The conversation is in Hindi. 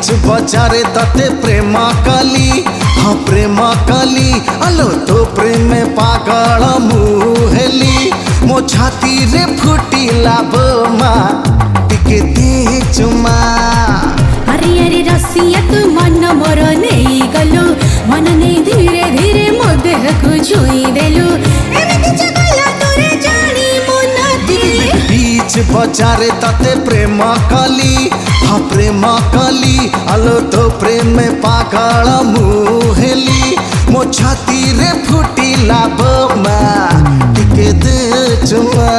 बीच बजारे तते प्रेम कली हाँ प्रेम कली आलो तो प्रेम पागल मुहेली मो छाती रे फुटिला बोमा टिके दे चुमा अरे अरे रसिया तू मन मोर नहीं गलु मन नहीं धीरे धीरे मो देह को छुई देलु एमिति जगला तोरे जानी मुनाती बीच बजारे तते प्रेम कली हाँ प्रेम कली आलो तो प्रेम पागल मुहेली मो छाती रे फुटिला बोमा टिके दे चुमा।